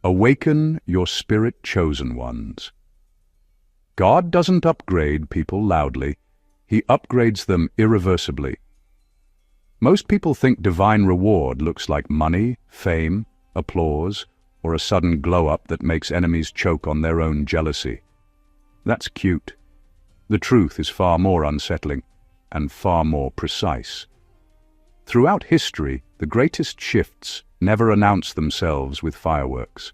Awaken your spirit-chosen ones. God doesn't upgrade people loudly. He upgrades them irreversibly. Most people think divine reward looks like money, fame, applause, or a sudden glow-up that makes enemies choke on their own jealousy. That's cute. The truth is far more unsettling and far more precise. Throughout history, the greatest shifts never announced themselves with fireworks.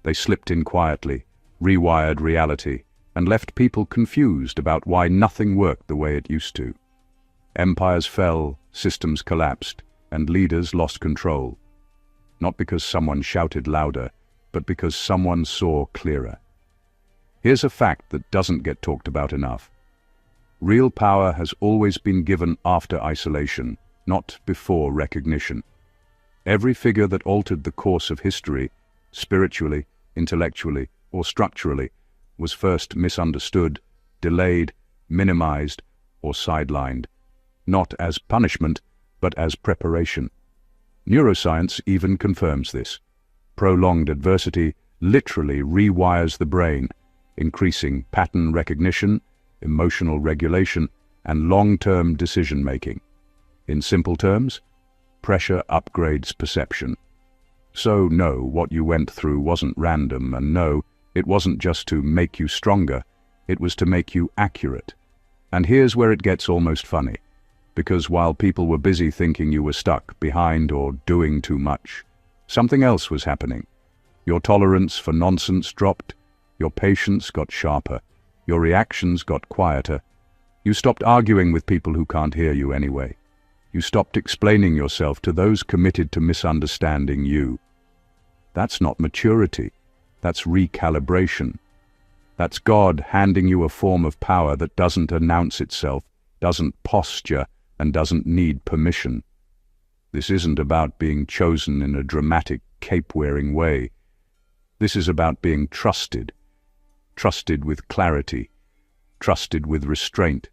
They slipped in quietly, rewired reality, and left people confused about why nothing worked the way it used to. Empires fell, systems collapsed, and leaders lost control. Not because someone shouted louder, but because someone saw clearer. Here's a fact that doesn't get talked about enough. Real power has always been given after isolation, not before recognition. Every figure that altered the course of history, spiritually, intellectually, or structurally, was first misunderstood, delayed, minimized, or sidelined, not as punishment, but as preparation. Neuroscience even confirms this. Prolonged adversity literally rewires the brain, increasing pattern recognition, emotional regulation, and long-term decision-making. In simple terms, pressure upgrades perception. So no, what you went through wasn't random, and no, it wasn't just to make you stronger, it was to make you accurate. And here's where it gets almost funny. Because while people were busy thinking you were stuck, behind, or doing too much, something else was happening. Your tolerance for nonsense dropped, your patience got sharper, your reactions got quieter. You stopped arguing with people who can't hear you anyway. You stopped explaining yourself to those committed to misunderstanding you. That's not maturity. That's recalibration. That's God handing you a form of power that doesn't announce itself, doesn't posture, and doesn't need permission. This isn't about being chosen in a dramatic, cape-wearing way. This is about being trusted. Trusted with clarity. Trusted with restraint.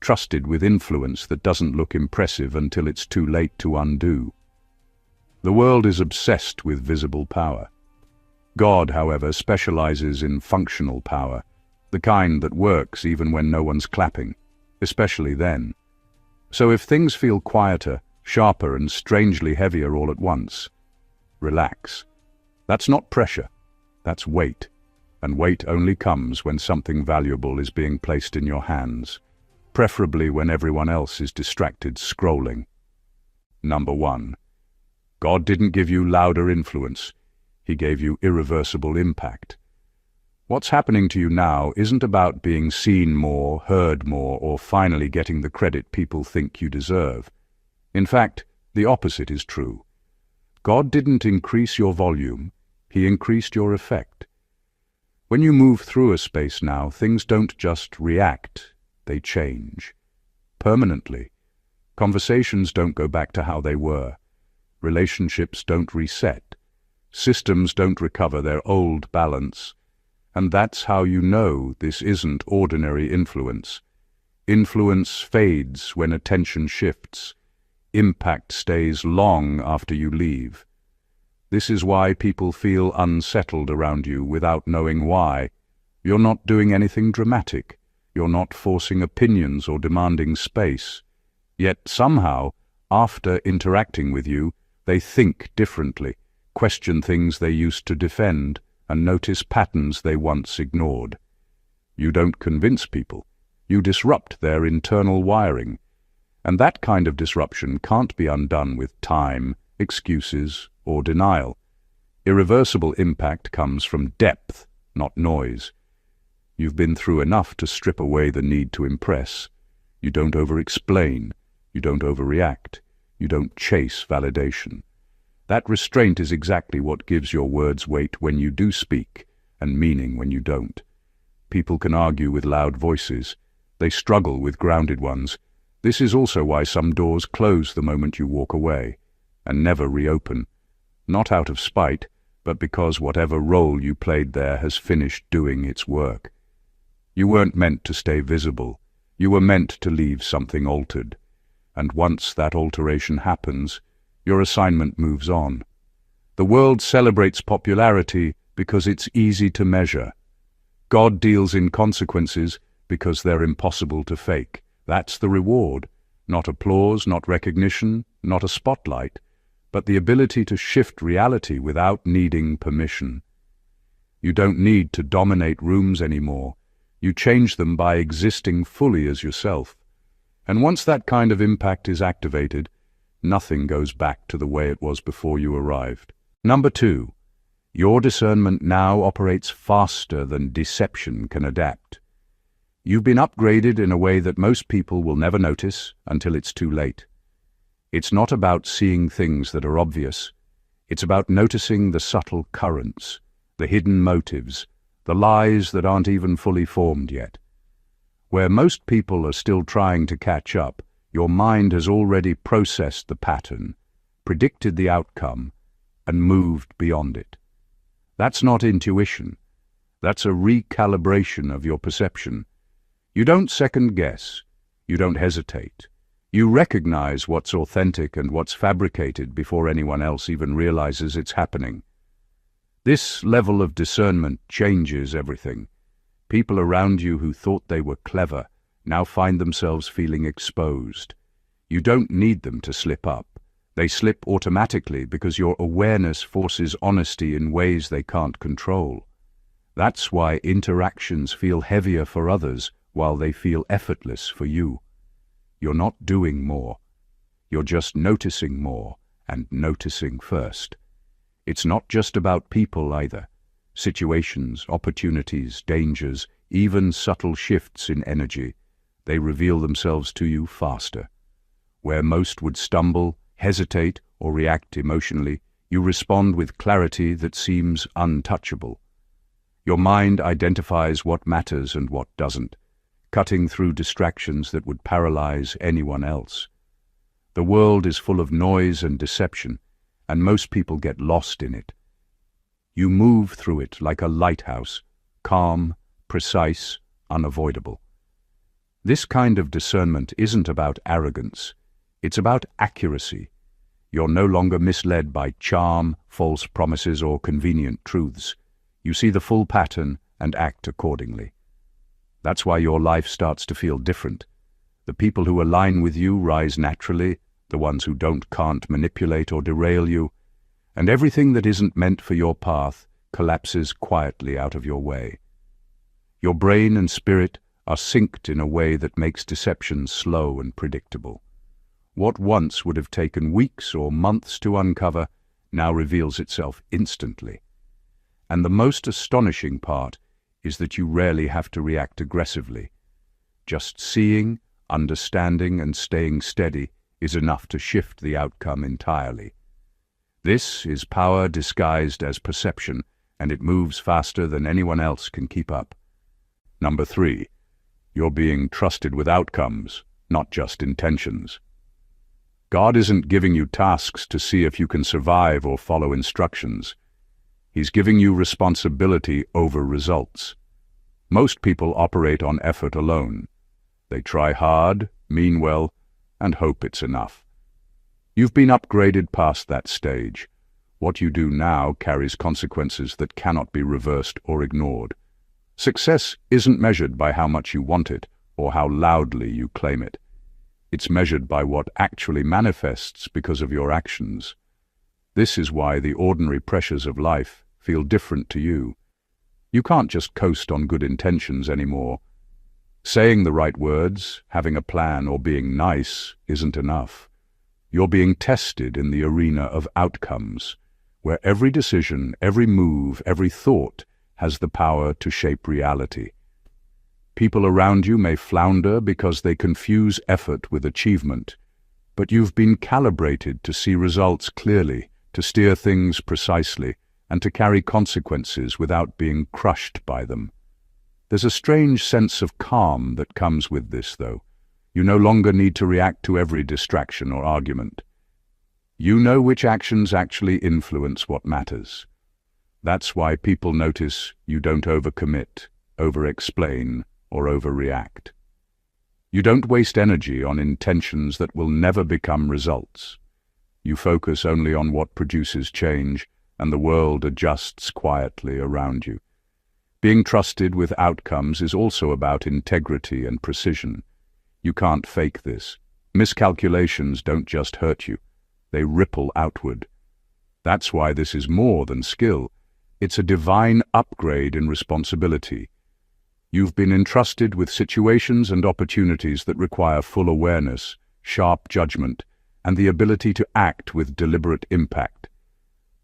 Trusted with influence that doesn't look impressive until it's too late to undo. The world is obsessed with visible power. God, however, specializes in functional power, the kind that works even when no one's clapping, especially then. So if things feel quieter, sharper, and strangely heavier all at once, relax. That's not pressure, that's weight. And weight only comes when something valuable is being placed in your hands, preferably when everyone else is distracted scrolling. Number 1. God didn't give you louder influence. He gave you irreversible impact. What's happening to you now isn't about being seen more, heard more, or finally getting the credit people think you deserve. In fact, the opposite is true. God didn't increase your volume, He increased your effect. When you move through a space now, things don't just react, they change. Permanently. Conversations don't go back to how they were. Relationships don't reset. Systems don't recover their old balance. And that's how you know this isn't ordinary influence. Influence fades when attention shifts. Impact stays long after you leave. This is why people feel unsettled around you without knowing why. You're not doing anything dramatic. You're not forcing opinions or demanding space. Yet somehow, after interacting with you, they think differently, question things they used to defend, and notice patterns they once ignored. You don't convince people. You disrupt their internal wiring. And that kind of disruption can't be undone with time, excuses, or denial. Irreversible impact comes from depth, not noise. You've been through enough to strip away the need to impress. You don't over-explain. You don't overreact. You don't chase validation. That restraint is exactly what gives your words weight when you do speak, and meaning when you don't. People can argue with loud voices. They struggle with grounded ones. This is also why some doors close the moment you walk away, and never reopen. Not out of spite, but because whatever role you played there has finished doing its work. You weren't meant to stay visible. You were meant to leave something altered. And once that alteration happens, your assignment moves on. The world celebrates popularity because it's easy to measure. God deals in consequences because they're impossible to fake. That's the reward. Not applause, not recognition, not a spotlight, but the ability to shift reality without needing permission. You don't need to dominate rooms anymore. You change them by existing fully as yourself. And once that kind of impact is activated, nothing goes back to the way it was before you arrived. Number 2, your discernment now operates faster than deception can adapt. You've been upgraded in a way that most people will never notice until it's too late. It's not about seeing things that are obvious. It's about noticing the subtle currents, the hidden motives, the lies that aren't even fully formed yet. Where most people are still trying to catch up, your mind has already processed the pattern, predicted the outcome, and moved beyond it. That's not intuition. That's a recalibration of your perception. You don't second guess. You don't hesitate. You recognize what's authentic and what's fabricated before anyone else even realizes it's happening. This level of discernment changes everything. People around you who thought they were clever now find themselves feeling exposed. You don't need them to slip up. They slip automatically because your awareness forces honesty in ways they can't control. That's why interactions feel heavier for others while they feel effortless for you. You're not doing more. You're just noticing more, and noticing first. It's not just about people either. Situations, opportunities, dangers, even subtle shifts in energy, they reveal themselves to you faster. Where most would stumble, hesitate, or react emotionally, you respond with clarity that seems untouchable. Your mind identifies what matters and what doesn't, cutting through distractions that would paralyze anyone else. The world is full of noise and deception, and most people get lost in it. You move through it like a lighthouse, calm, precise, unavoidable. This kind of discernment isn't about arrogance. It's about accuracy. You're no longer misled by charm, false promises, or convenient truths. You see the full pattern and act accordingly. That's why your life starts to feel different. The people who align with you rise naturally, the ones who don't can't manipulate or derail you, and everything that isn't meant for your path collapses quietly out of your way. Your brain and spirit are synced in a way that makes deception slow and predictable. What once would have taken weeks or months to uncover now reveals itself instantly. And the most astonishing part is that you rarely have to react aggressively. Just seeing, understanding, and staying steady is enough to shift the outcome entirely. This is power disguised as perception, and it moves faster than anyone else can keep up. Number 3, you're being trusted with outcomes, not just intentions. God isn't giving you tasks to see if you can survive or follow instructions. He's giving you responsibility over results. Most people operate on effort alone. They try hard, mean well, and hope it's enough. You've been upgraded past that stage. What you do now carries consequences that cannot be reversed or ignored. Success isn't measured by how much you want it or how loudly you claim it. It's measured by what actually manifests because of your actions. This is why the ordinary pressures of life feel different to you. You can't just coast on good intentions anymore. Saying the right words, having a plan, or being nice isn't enough. You're being tested in the arena of outcomes, where every decision, every move, every thought has the power to shape reality. People around you may flounder because they confuse effort with achievement, but you've been calibrated to see results clearly, to steer things precisely, and to carry consequences without being crushed by them. There's a strange sense of calm that comes with this, though. You no longer need to react to every distraction or argument. You know which actions actually influence what matters. That's why people notice you don't overcommit, over-explain, or overreact. You don't waste energy on intentions that will never become results. You focus only on what produces change, and the world adjusts quietly around you. Being trusted with outcomes is also about integrity and precision. You can't fake this. Miscalculations don't just hurt you, they ripple outward. That's why this is more than skill. It's a divine upgrade in responsibility. You've been entrusted with situations and opportunities that require full awareness, sharp judgment, and the ability to act with deliberate impact.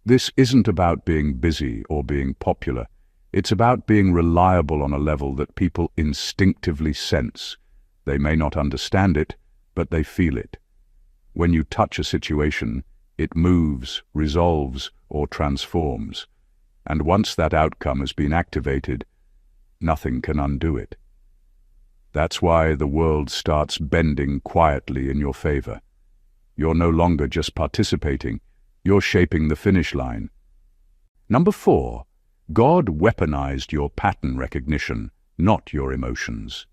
This isn't about being busy or being popular. It's about being reliable on a level that people instinctively sense. They may not understand it, but they feel it. When you touch a situation, it moves, resolves, or transforms. And once that outcome has been activated, nothing can undo it. That's why the world starts bending quietly in your favor. You're no longer just participating, you're shaping the finish line. Number 4. God weaponized your pattern recognition, not your emotions.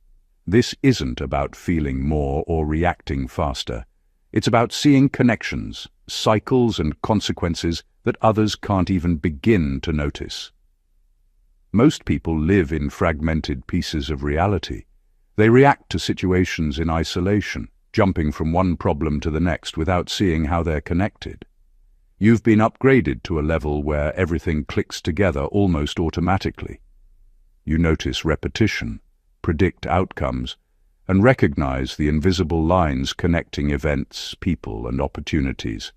This isn't about feeling more or reacting faster. It's about seeing connections, cycles and consequences that others can't even begin to notice. Most people live in fragmented pieces of reality. They react to situations in isolation, jumping from one problem to the next without seeing how they're connected. You've been upgraded to a level where everything clicks together almost automatically. You notice repetition, predict outcomes, and recognize the invisible lines connecting events, people, and opportunities.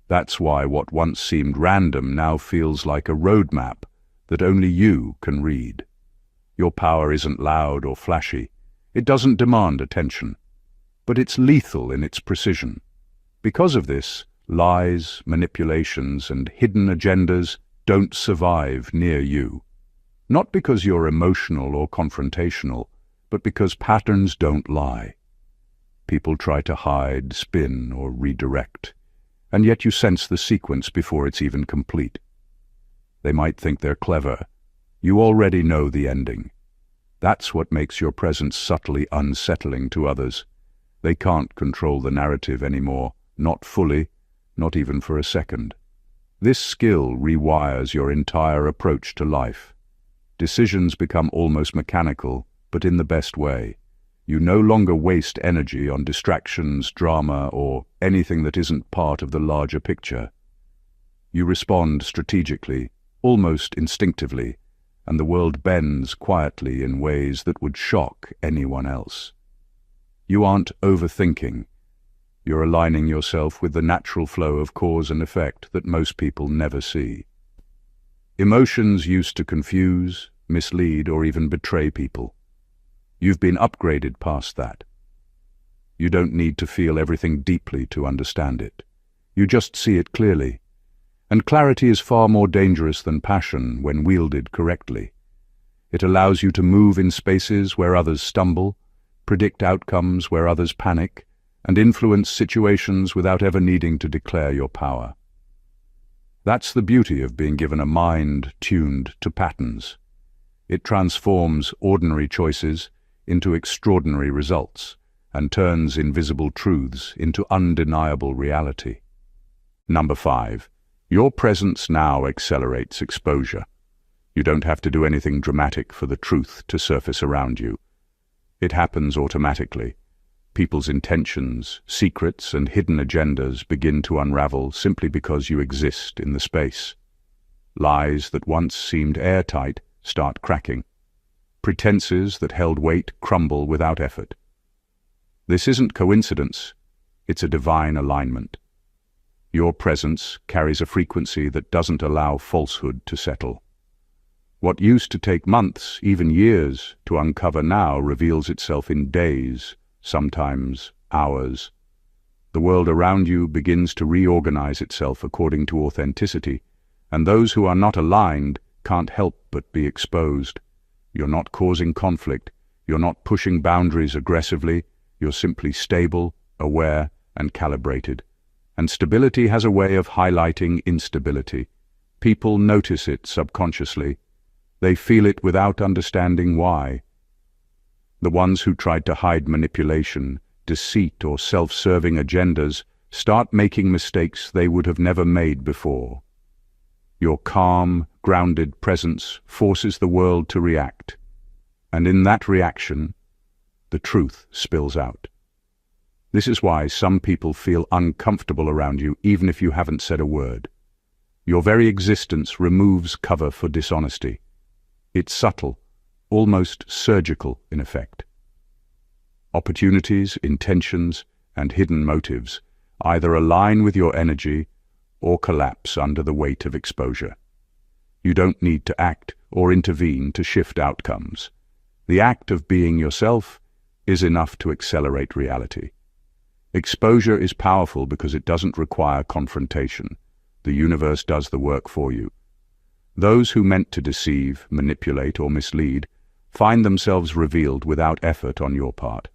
That's why what once seemed random now feels like a roadmap that only you can read. Your power isn't loud or flashy. It doesn't demand attention. But it's lethal in its precision. Because of this, lies, manipulations, and hidden agendas don't survive near you. Not because you're emotional or confrontational, but because patterns don't lie. People try to hide, spin, or redirect, and yet you sense the sequence before it's even complete. They might think they're clever. You already know the ending. That's what makes your presence subtly unsettling to others. They can't control the narrative anymore, not fully, not even for a second. This skill rewires your entire approach to life. Decisions become almost mechanical, but in the best way. You no longer waste energy on distractions, drama, or anything that isn't part of the larger picture. You respond strategically, almost instinctively, and the world bends quietly in ways that would shock anyone else. You aren't overthinking. You're aligning yourself with the natural flow of cause and effect that most people never see. Emotions used to confuse, mislead, or even betray people. You've been upgraded past that. You don't need to feel everything deeply to understand it. You just see it clearly. And clarity is far more dangerous than passion when wielded correctly. It allows you to move in spaces where others stumble, predict outcomes where others panic, and influence situations without ever needing to declare your power. That's the beauty of being given a mind tuned to patterns. It transforms ordinary choices into extraordinary results and turns invisible truths into undeniable reality. Number 5. Your presence now accelerates exposure. You don't have to do anything dramatic for the truth to surface around you. It happens automatically. People's intentions, secrets, and hidden agendas begin to unravel simply because you exist in the space. Lies that once seemed airtight start cracking. Pretenses that held weight crumble without effort. This isn't coincidence, it's a divine alignment. Your presence carries a frequency that doesn't allow falsehood to settle. What used to take months, even years, to uncover now reveals itself in days, sometimes hours. The world around you begins to reorganize itself according to authenticity, and those who are not aligned can't help but be exposed. You're not causing conflict, you're not pushing boundaries aggressively, you're simply stable, aware, and calibrated. And stability has a way of highlighting instability. People notice it subconsciously. They feel it without understanding why. The ones who tried to hide manipulation, deceit, or self-serving agendas start making mistakes they would have never made before. Your calm, grounded presence forces the world to react, and in that reaction, the truth spills out. This is why some people feel uncomfortable around you even if you haven't said a word. Your very existence removes cover for dishonesty. It's subtle, almost surgical in effect. Opportunities, intentions, and hidden motives either align with your energy or collapse under the weight of exposure. You don't need to act or intervene to shift outcomes. The act of being yourself is enough to accelerate reality. Exposure is powerful because it doesn't require confrontation. The universe does the work for you. Those who meant to deceive, manipulate, or mislead find themselves revealed without effort on your part.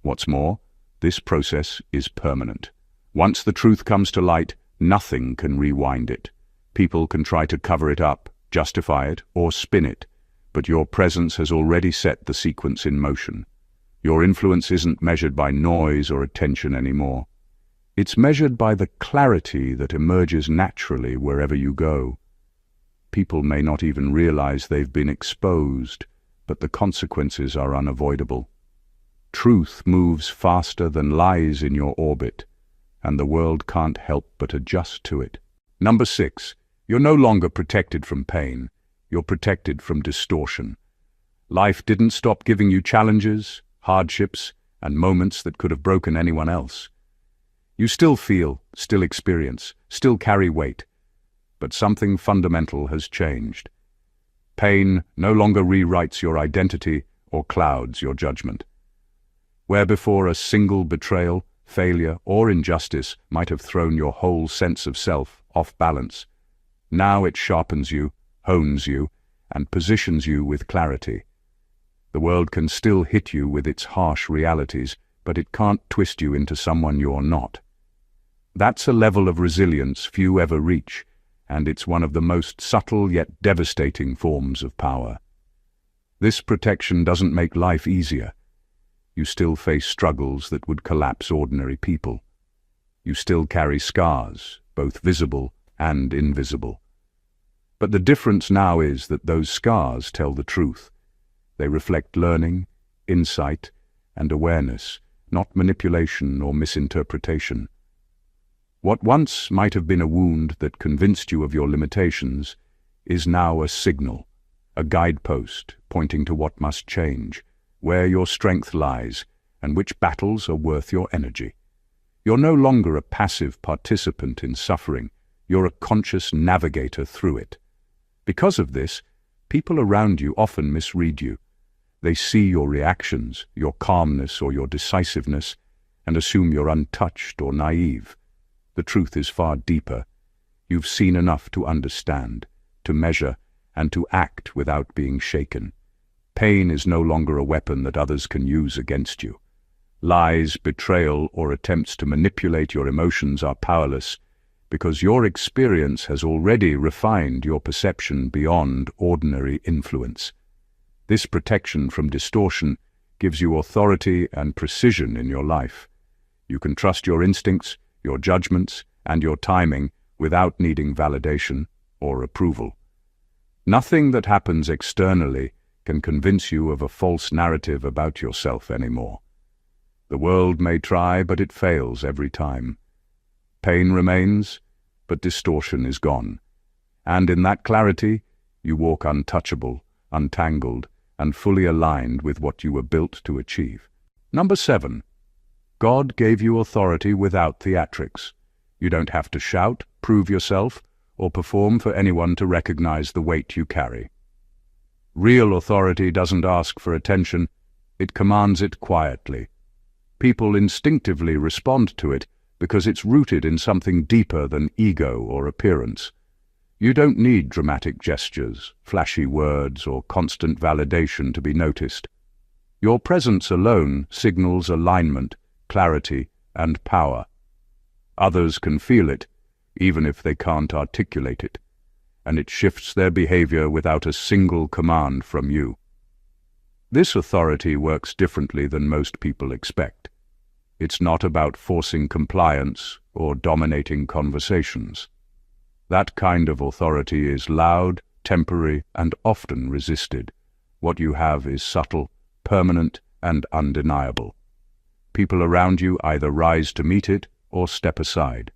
What's more, this process is permanent. Once the truth comes to light, nothing can rewind it. People can try to cover it up, justify it, or spin it, but your presence has already set the sequence in motion. Your influence isn't measured by noise or attention anymore. It's measured by the clarity that emerges naturally wherever you go. People may not even realize they've been exposed, but the consequences are unavoidable. Truth moves faster than lies in your orbit, and the world can't help but adjust to it. Number 6. You're no longer protected from pain. You're protected from distortion. Life didn't stop giving you challenges, hardships, and moments that could have broken anyone else. You still feel, still experience, still carry weight, but something fundamental has changed. Pain no longer rewrites your identity or clouds your judgment. Where before a single betrayal, failure, or injustice might have thrown your whole sense of self off balance, now it sharpens you, hones you, and positions you with clarity. The world can still hit you with its harsh realities, but it can't twist you into someone you're not. That's a level of resilience few ever reach, and it's one of the most subtle yet devastating forms of power. This protection doesn't make life easier. You still face struggles that would collapse ordinary people. You still carry scars, both visible and invisible. But the difference now is that those scars tell the truth. They reflect learning, insight, and awareness, not manipulation or misinterpretation. What once might have been a wound that convinced you of your limitations is now a signal, a guidepost pointing to what must change, where your strength lies, and which battles are worth your energy. You're no longer a passive participant in suffering, you're a conscious navigator through it. Because of this, people around you often misread you. They see your reactions, your calmness or your decisiveness, and assume you're untouched or naive. The truth is far deeper. You've seen enough to understand, to measure, and to act without being shaken. Pain is no longer a weapon that others can use against you. Lies, betrayal, or attempts to manipulate your emotions are powerless, because your experience has already refined your perception beyond ordinary influence. This protection from distortion gives you authority and precision in your life. You can trust your instincts, your judgments, and your timing without needing validation or approval. Nothing that happens externally can convince you of a false narrative about yourself anymore. The world may try, but it fails every time. Pain remains, but distortion is gone. And in that clarity, you walk untouchable, untangled, and fully aligned with what you were built to achieve. Number 7. God gave you authority without theatrics. You don't have to shout, prove yourself, or perform for anyone to recognize the weight you carry. Real authority doesn't ask for attention, it commands it quietly. People instinctively respond to it because it's rooted in something deeper than ego or appearance. You don't need dramatic gestures, flashy words, or constant validation to be noticed. Your presence alone signals alignment, clarity, and power. Others can feel it, even if they can't articulate it, and it shifts their behavior without a single command from you. This authority works differently than most people expect. It's not about forcing compliance or dominating conversations. That kind of authority is loud, temporary, and often resisted. What you have is subtle, permanent, and undeniable. People around you either rise to meet it or step aside.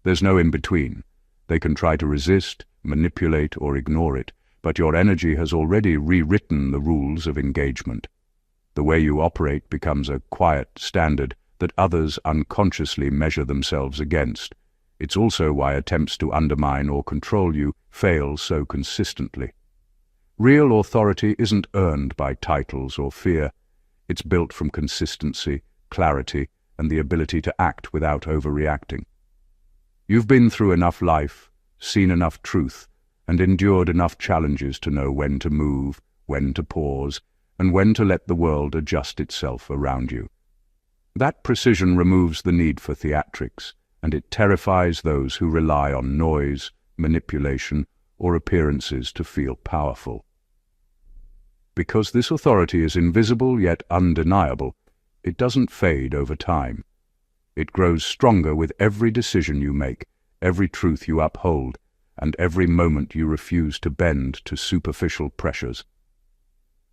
There's no in-between. They can try to resist, manipulate, or ignore it, but your energy has already rewritten the rules of engagement. The way you operate becomes a quiet standard that others unconsciously measure themselves against. It's also why attempts to undermine or control you fail so consistently. Real authority isn't earned by titles or fear. It's built from consistency, clarity, and the ability to act without overreacting. You've been through enough life, seen enough truth, and endured enough challenges to know when to move, when to pause, and when to let the world adjust itself around you. That precision removes the need for theatrics, and it terrifies those who rely on noise, manipulation, or appearances to feel powerful. Because this authority is invisible yet undeniable, it doesn't fade over time. It grows stronger with every decision you make, every truth you uphold, and every moment you refuse to bend to superficial pressures.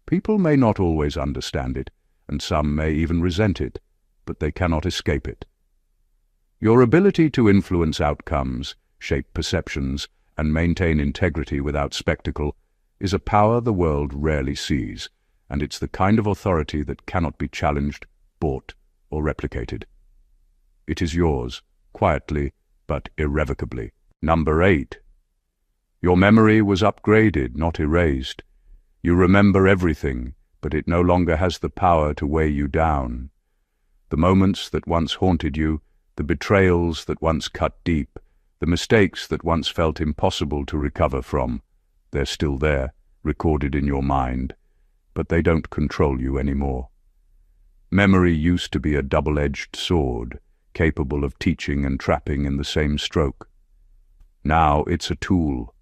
People may not always understand it, and some may even resent it, but they cannot escape it. Your ability to influence outcomes, shape perceptions, and maintain integrity without spectacle is a power the world rarely sees, and it's the kind of authority that cannot be challenged, bought, or replicated. It is yours, quietly but irrevocably. Number 8. Your memory was upgraded, not erased. You remember everything, but it no longer has the power to weigh you down. The moments that once haunted you, the betrayals that once cut deep, the mistakes that once felt impossible to recover from, they're still there, recorded in your mind, but they don't control you anymore. Memory used to be a double-edged sword, capable of teaching and trapping in the same stroke. Now it's a tool.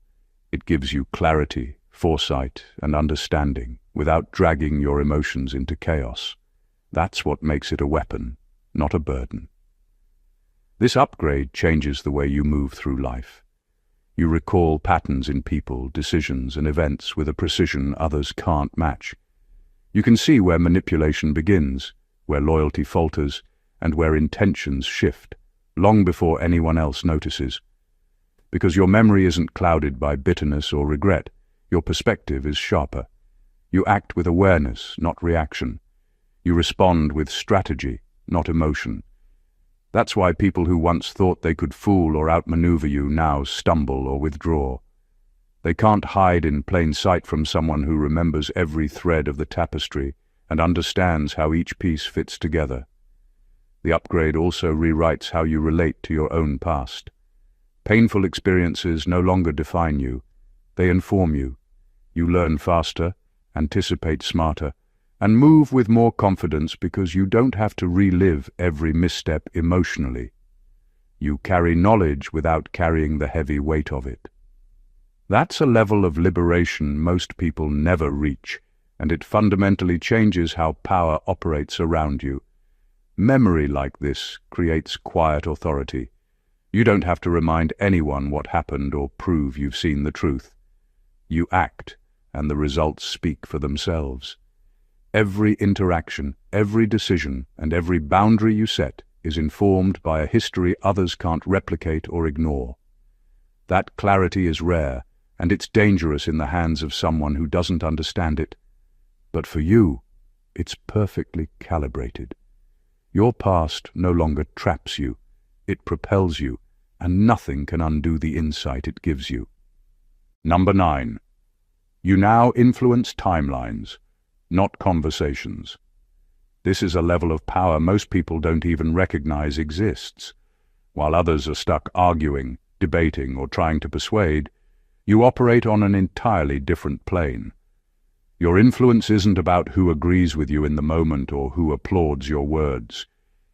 It gives you clarity, foresight, and understanding, without dragging your emotions into chaos. That's what makes it a weapon, not a burden. This upgrade changes the way you move through life. You recall patterns in people, decisions, and events with a precision others can't match. You can see where manipulation begins, where loyalty falters, and where intentions shift, long before anyone else notices. Because your memory isn't clouded by bitterness or regret, your perspective is sharper. You act with awareness, not reaction. You respond with strategy, not emotion. That's why people who once thought they could fool or outmaneuver you now stumble or withdraw. They can't hide in plain sight from someone who remembers every thread of the tapestry and understands how each piece fits together. The upgrade also rewrites how you relate to your own past. Painful experiences no longer define you. They inform you. You learn faster, anticipate smarter, and move with more confidence because you don't have to relive every misstep emotionally. You carry knowledge without carrying the heavy weight of it. That's a level of liberation most people never reach, and it fundamentally changes how power operates around you. Memory like this creates quiet authority. You don't have to remind anyone what happened or prove you've seen the truth. You act, and the results speak for themselves. Every interaction, every decision, and every boundary you set is informed by a history others can't replicate or ignore. That clarity is rare, and it's dangerous in the hands of someone who doesn't understand it. But for you, it's perfectly calibrated. Your past no longer traps you, it propels you, and nothing can undo the insight it gives you. Number 9. You now influence timelines, not conversations. This is a level of power most people don't even recognize exists. While others are stuck arguing, debating, or trying to persuade, you operate on an entirely different plane. Your influence isn't about who agrees with you in the moment or who applauds your words.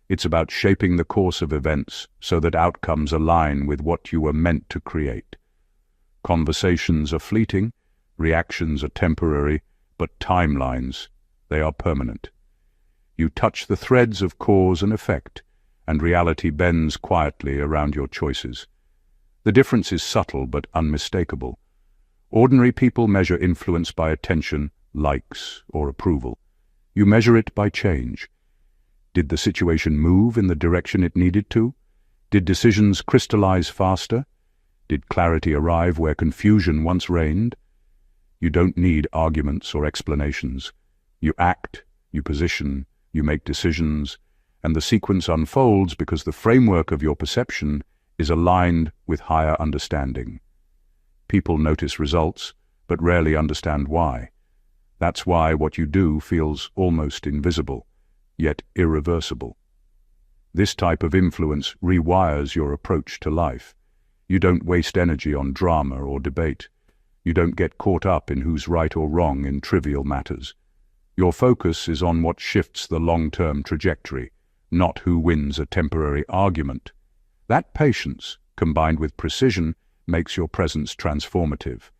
It's about shaping the course of events so that outcomes align with what you were meant to create. Conversations are fleeting, reactions are temporary, but timelines, they are permanent. You touch the threads of cause and effect, and reality bends quietly around your choices. The difference is subtle but unmistakable. Ordinary people measure influence by attention, likes, or approval. You measure it by change. Did the situation move in the direction it needed to? Did decisions crystallize faster? Did clarity arrive where confusion once reigned? You don't need arguments or explanations. You act, you position, you make decisions, and the sequence unfolds because the framework of your perception is aligned with higher understanding. People notice results, but rarely understand why. That's why what you do feels almost invisible, yet irreversible. This type of influence rewires your approach to life. You don't waste energy on drama or debate. You don't get caught up in who's right or wrong in trivial matters. Your focus is on what shifts the long-term trajectory, not who wins a temporary argument. That patience, combined with precision, makes your presence transformative.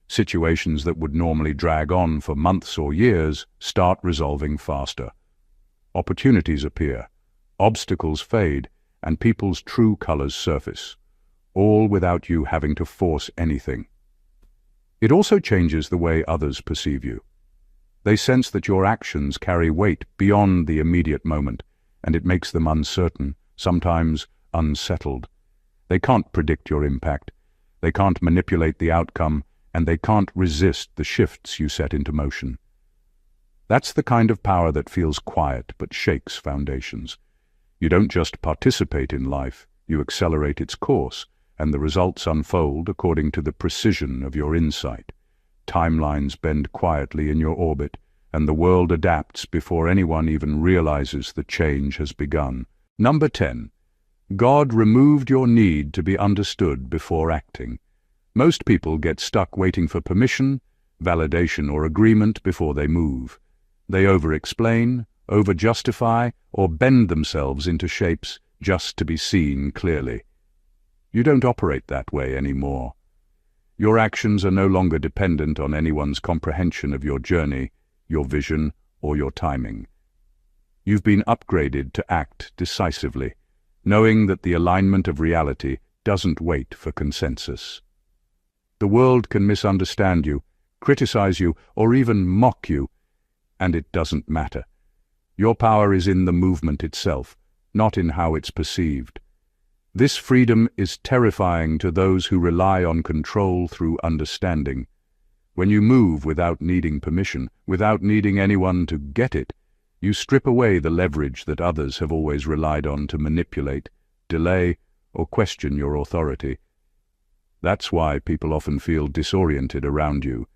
Situations that would normally drag on for months or years start resolving faster. Opportunities appear, obstacles fade, and people's true colors surface, all without you having to force anything. It also changes the way others perceive you. They sense that your actions carry weight beyond the immediate moment, and it makes them uncertain, sometimes unsettled. They can't predict your impact, they can't manipulate the outcome, and they can't resist the shifts you set into motion. That's the kind of power that feels quiet but shakes foundations. You don't just participate in life, you accelerate its course, and the results unfold according to the precision of your insight. Timelines bend quietly in your orbit, and the world adapts before anyone even realizes the change has begun. Number 10. God removed your need to be understood before acting. Most people get stuck waiting for permission, validation, or agreement before they move. They over-explain, over-justify, or bend themselves into shapes just to be seen clearly. You don't operate that way anymore. Your actions are no longer dependent on anyone's comprehension of your journey, your vision, or your timing. You've been upgraded to act decisively, knowing that the alignment of reality doesn't wait for consensus. The world can misunderstand you, criticize you, or even mock you, and it doesn't matter. Your power is in the movement itself, not in how it's perceived. This freedom is terrifying to those who rely on control through understanding. When you move without needing permission, without needing anyone to get it, you strip away the leverage that others have always relied on to manipulate, delay, or question your authority. That's why people often feel disoriented around you.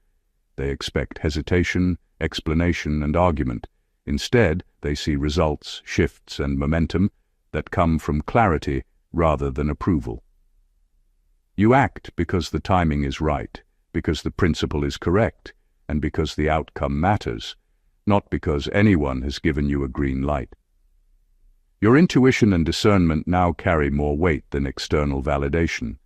They expect hesitation, explanation, and argument. Instead, they see results, shifts, and momentum that come from clarity rather than approval. You act because the timing is right, because the principle is correct, and because the outcome matters, not because anyone has given you a green light. Your intuition and discernment now carry more weight than external validation.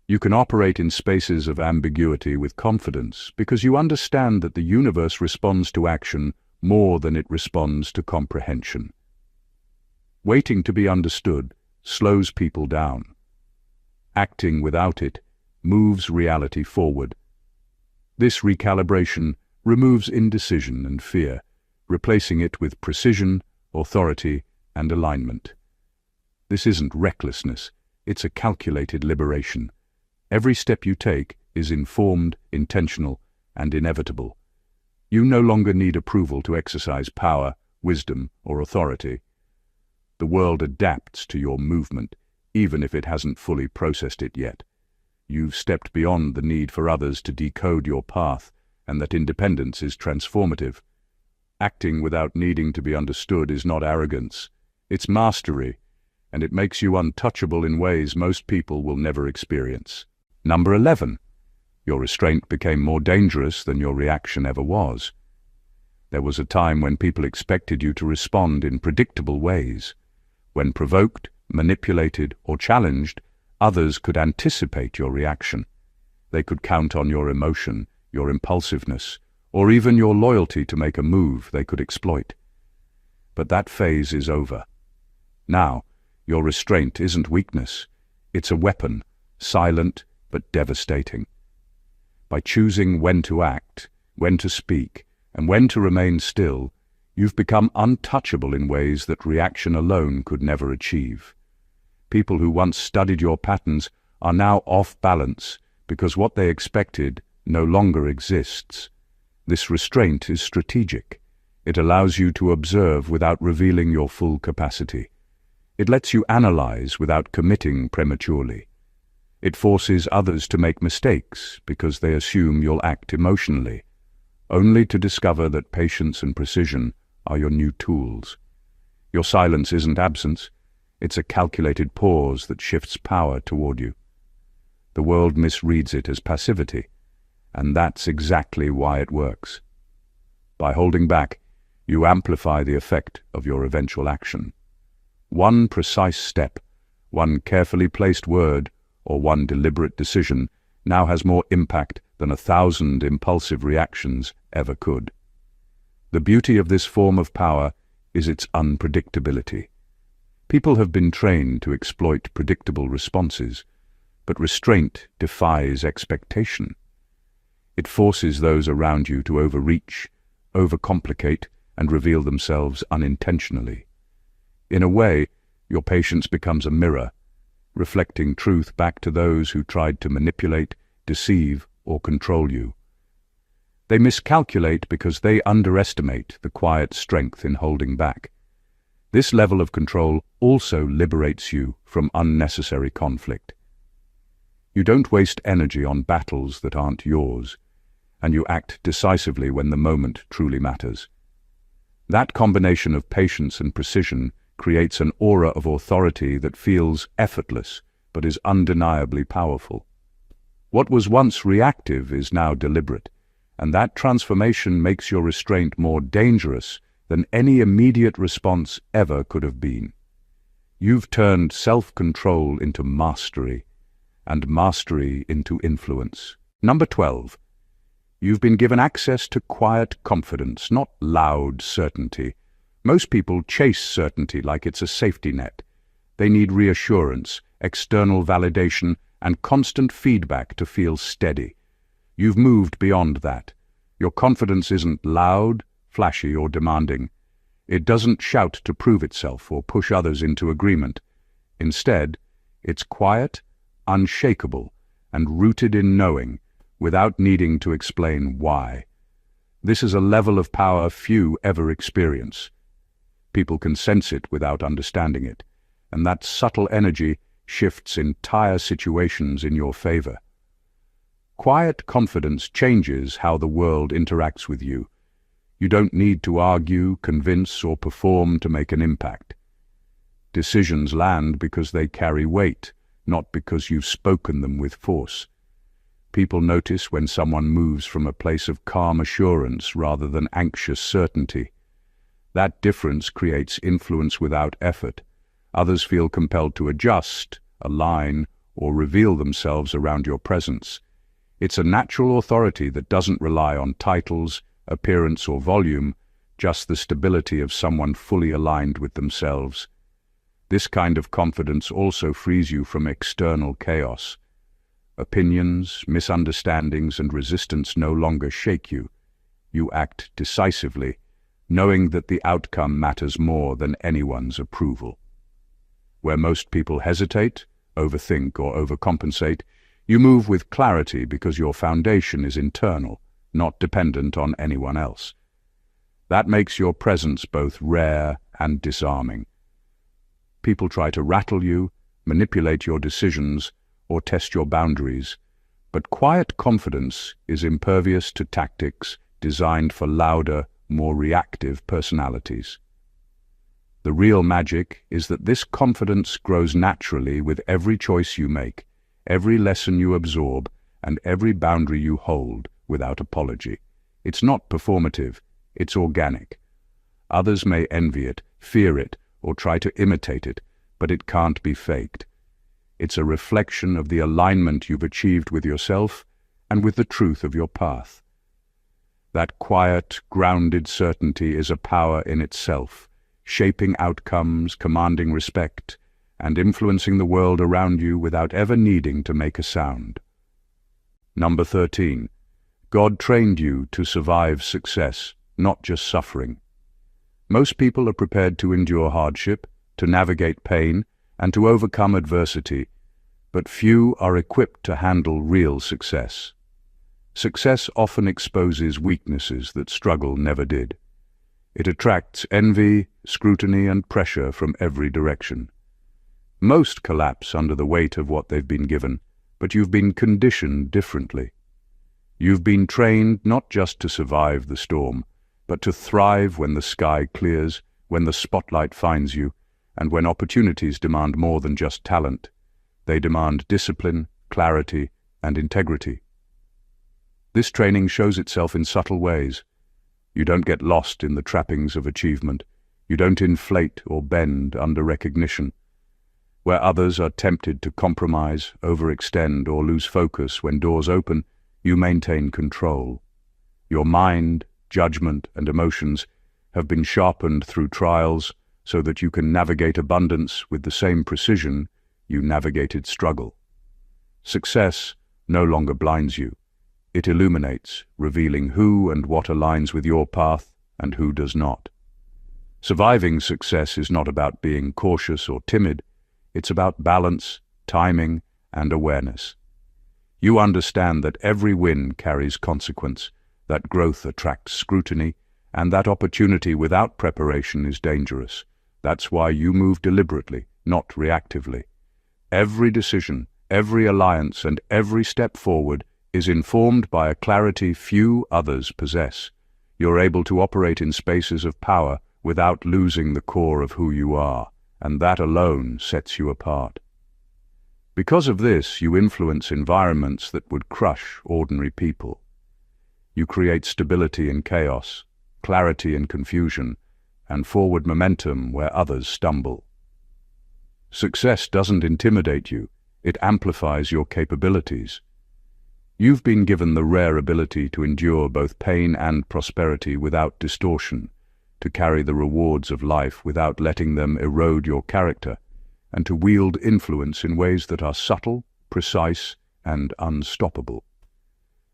You can operate in spaces of ambiguity with confidence because you understand that the universe responds to action more than it responds to comprehension. Waiting to be understood slows people down. Acting without it moves reality forward. This recalibration removes indecision and fear, replacing it with precision, authority, and alignment. This isn't recklessness, it's a calculated liberation. Every step you take is informed, intentional, and inevitable. You no longer need approval to exercise power, wisdom, or authority. The world adapts to your movement, even if it hasn't fully processed it yet. You've stepped beyond the need for others to decode your path, and that independence is transformative. Acting without needing to be understood is not arrogance, it's mastery, and it makes you untouchable in ways most people will never experience. Number 11. Your restraint became more dangerous than your reaction ever was. There was a time when people expected you to respond in predictable ways. When provoked, manipulated, or challenged, others could anticipate your reaction. They could count on your emotion, your impulsiveness, or even your loyalty to make a move they could exploit. But that phase is over. Now, your restraint isn't weakness. It's a weapon, silent but devastating. By choosing when to act, when to speak, and when to remain still, you've become untouchable in ways that reaction alone could never achieve. People who once studied your patterns are now off balance because what they expected no longer exists. This restraint is strategic. It allows you to observe without revealing your full capacity. It lets you analyze without committing prematurely. It forces others to make mistakes because they assume you'll act emotionally, only to discover that patience and precision are your new tools. Your silence isn't absence, it's a calculated pause that shifts power toward you. The world misreads it as passivity, and that's exactly why it works. By holding back, you amplify the effect of your eventual action. One precise step, one carefully placed word, or one deliberate decision now has more impact than 1,000 impulsive reactions ever could. The beauty of this form of power is its unpredictability. People have been trained to exploit predictable responses, but restraint defies expectation. It forces those around you to overreach, overcomplicate, and reveal themselves unintentionally. In a way, your patience becomes a mirror, reflecting truth back to those who tried to manipulate, deceive, or control you. They miscalculate because they underestimate the quiet strength in holding back. This level of control also liberates you from unnecessary conflict. You don't waste energy on battles that aren't yours, and you act decisively when the moment truly matters. That combination of patience and precision creates an aura of authority that feels effortless but is undeniably powerful. What was once reactive is now deliberate, and that transformation makes your restraint more dangerous than any immediate response ever could have been. You've turned self-control into mastery, and mastery into influence. Number 12. You've been given access to quiet confidence, not loud certainty. Most people chase certainty like it's a safety net. They need reassurance, external validation, and constant feedback to feel steady. You've moved beyond that. Your confidence isn't loud, flashy, or demanding. It doesn't shout to prove itself or push others into agreement. Instead, it's quiet, unshakable, and rooted in knowing, without needing to explain why. This is a level of power few ever experience. People can sense it without understanding it, and that subtle energy shifts entire situations in your favor. Quiet confidence changes how the world interacts with you. You don't need to argue, convince, or perform to make an impact. Decisions land because they carry weight, not because you've spoken them with force. People notice when someone moves from a place of calm assurance rather than anxious certainty. That difference creates influence without effort. Others feel compelled to adjust, align, or reveal themselves around your presence. It's a natural authority that doesn't rely on titles, appearance, or volume, just the stability of someone fully aligned with themselves. This kind of confidence also frees you from external chaos. Opinions, misunderstandings, and resistance no longer shake you. You act decisively, knowing that the outcome matters more than anyone's approval. Where most people hesitate, overthink, or overcompensate, you move with clarity because your foundation is internal, not dependent on anyone else. That makes your presence both rare and disarming. People try to rattle you, manipulate your decisions, or test your boundaries, but quiet confidence is impervious to tactics designed for louder, more reactive personalities. The real magic is that this confidence grows naturally with every choice you make, every lesson you absorb, and every boundary you hold without apology. It's not performative, it's organic. Others may envy it, fear it, or try to imitate it, but it can't be faked. It's a reflection of the alignment you've achieved with yourself and with the truth of your path. That quiet, grounded certainty is a power in itself, shaping outcomes, commanding respect, and influencing the world around you without ever needing to make a sound. Number 13. God trained you to survive success, not just suffering. Most people are prepared to endure hardship, to navigate pain, and to overcome adversity, but few are equipped to handle real success. Success often exposes weaknesses that struggle never did. It attracts envy, scrutiny, and pressure from every direction. Most collapse under the weight of what they've been given, but you've been conditioned differently. You've been trained not just to survive the storm, but to thrive when the sky clears, when the spotlight finds you, and when opportunities demand more than just talent. They demand discipline, clarity, and integrity. This training shows itself in subtle ways. You don't get lost in the trappings of achievement. You don't inflate or bend under recognition. Where others are tempted to compromise, overextend, or lose focus when doors open, you maintain control. Your mind, judgment, and emotions have been sharpened through trials so that you can navigate abundance with the same precision you navigated struggle. Success no longer blinds you. It illuminates, revealing who and what aligns with your path and who does not. Surviving success is not about being cautious or timid. It's about balance, timing, and awareness. You understand that every win carries consequence, that growth attracts scrutiny, and that opportunity without preparation is dangerous. That's why you move deliberately, not reactively. Every decision, every alliance, and every step forward is informed by a clarity few others possess. You're able to operate in spaces of power without losing the core of who you are, and that alone sets you apart. Because of this, you influence environments that would crush ordinary people. You create stability in chaos, clarity in confusion, and forward momentum where others stumble. Success doesn't intimidate you, it amplifies your capabilities. You've been given the rare ability to endure both pain and prosperity without distortion, to carry the rewards of life without letting them erode your character, and to wield influence in ways that are subtle, precise, and unstoppable.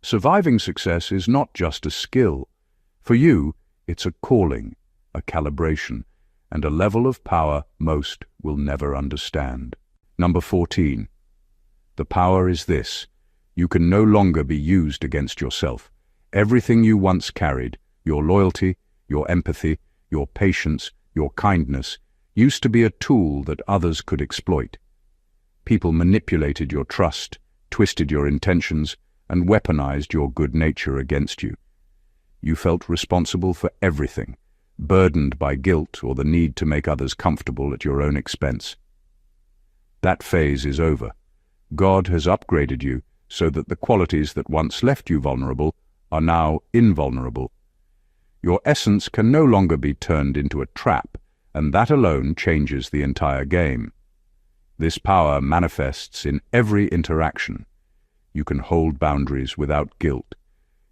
Surviving success is not just a skill. For you, it's a calling, a calibration, and a level of power most will never understand. Number 14. The power is this. You can no longer be used against yourself. Everything you once carried, your loyalty, your empathy, your patience, your kindness, used to be a tool that others could exploit. People manipulated your trust, twisted your intentions, and weaponized your good nature against you. You felt responsible for everything, burdened by guilt or the need to make others comfortable at your own expense. That phase is over. God has upgraded you so that the qualities that once left you vulnerable are now invulnerable. Your essence can no longer be turned into a trap, and that alone changes the entire game. This power manifests in every interaction. You can hold boundaries without guilt.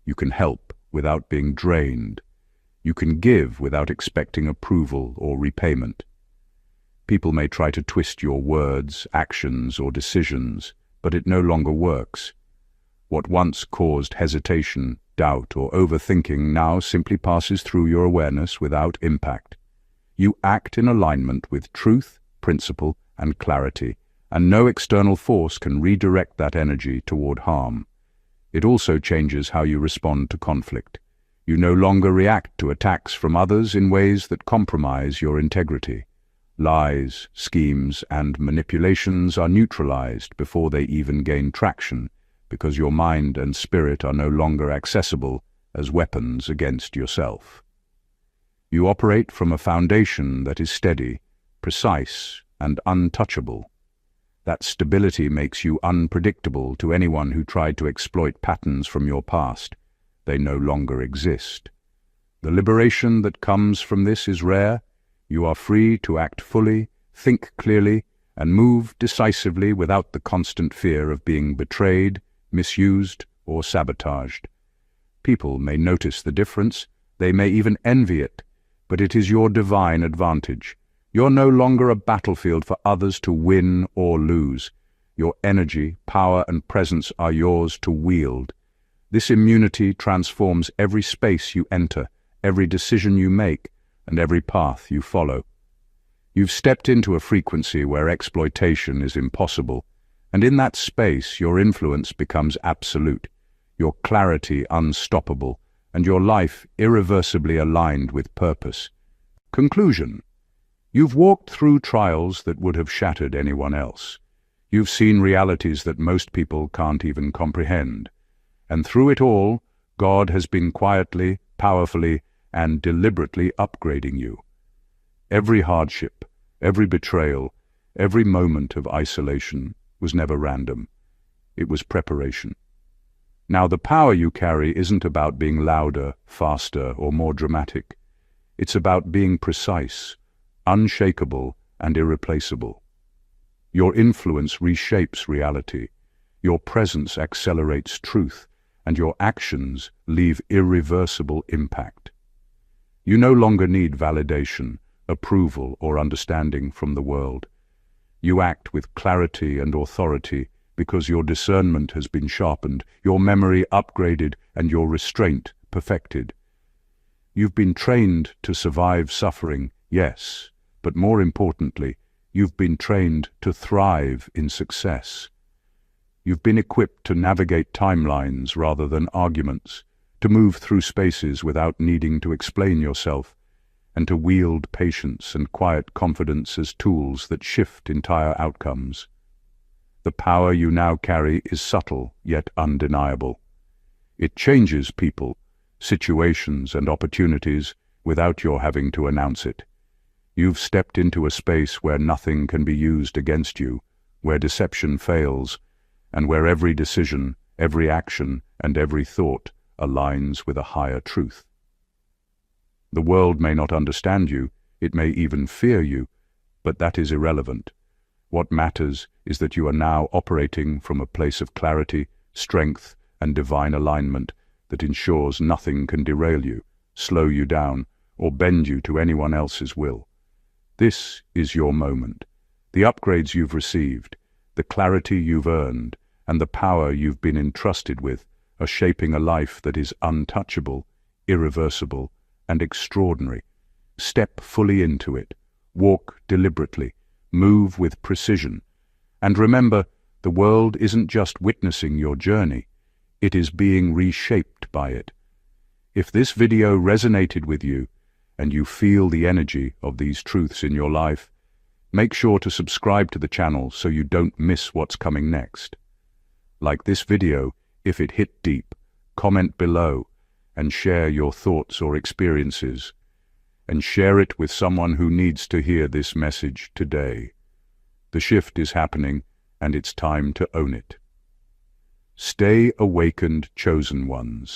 You can help without being drained. You can give without expecting approval or repayment. People may try to twist your words, actions, or decisions, but it no longer works. What once caused hesitation, doubt, or overthinking now simply passes through your awareness without impact. You act in alignment with truth, principle, and clarity, and no external force can redirect that energy toward harm. It also changes how you respond to conflict. You no longer react to attacks from others in ways that compromise your integrity. Lies, schemes, and manipulations are neutralized before they even gain traction, because your mind and spirit are no longer accessible as weapons against yourself. You operate from a foundation that is steady, precise, and untouchable. That stability makes you unpredictable to anyone who tried to exploit patterns from your past. They no longer exist. The liberation that comes from this is rare. You are free to act fully, think clearly, and move decisively without the constant fear of being betrayed, misused, or sabotaged. People may notice the difference, they may even envy it, but it is your divine advantage. You're no longer a battlefield for others to win or lose. Your energy, power, and presence are yours to wield. This immunity transforms every space you enter, every decision you make, and every path you follow. You've stepped into a frequency where exploitation is impossible, and in that space your influence becomes absolute, your clarity unstoppable, and your life irreversibly aligned with purpose. Conclusion. You've walked through trials that would have shattered anyone else. You've seen realities that most people can't even comprehend. And through it all, God has been quietly, powerfully, and deliberately upgrading you. Every hardship, every betrayal, every moment of isolation was never random. It was preparation. Now the power you carry isn't about being louder, faster, or more dramatic. It's about being precise, unshakable, and irreplaceable. Your influence reshapes reality. Your presence accelerates truth, and your actions leave irreversible impact. You no longer need validation, approval, or understanding from the world. You act with clarity and authority because your discernment has been sharpened, your memory upgraded, and your restraint perfected. You've been trained to survive suffering, yes, but more importantly, you've been trained to thrive in success. You've been equipped to navigate timelines rather than arguments, to move through spaces without needing to explain yourself, and to wield patience and quiet confidence as tools that shift entire outcomes. The power you now carry is subtle yet undeniable. It changes people, situations, and opportunities without your having to announce it. You've stepped into a space where nothing can be used against you, where deception fails, and where every decision, every action, and every thought aligns with a higher truth. The world may not understand you, it may even fear you, but that is irrelevant. What matters is that you are now operating from a place of clarity, strength, and divine alignment that ensures nothing can derail you, slow you down, or bend you to anyone else's will. This is your moment. The upgrades you've received, the clarity you've earned, and the power you've been entrusted with are shaping a life that is untouchable, irreversible, and extraordinary. Step fully into it. Walk deliberately. Move with precision. And remember, the world isn't just witnessing your journey. It is being reshaped by it. If this video resonated with you, and you feel the energy of these truths in your life, make sure to subscribe to the channel so you don't miss what's coming next. Like this video, if it hit deep, comment below and share your thoughts or experiences. And share it with someone who needs to hear this message today. The shift is happening, and it's time to own it. Stay awakened, chosen ones.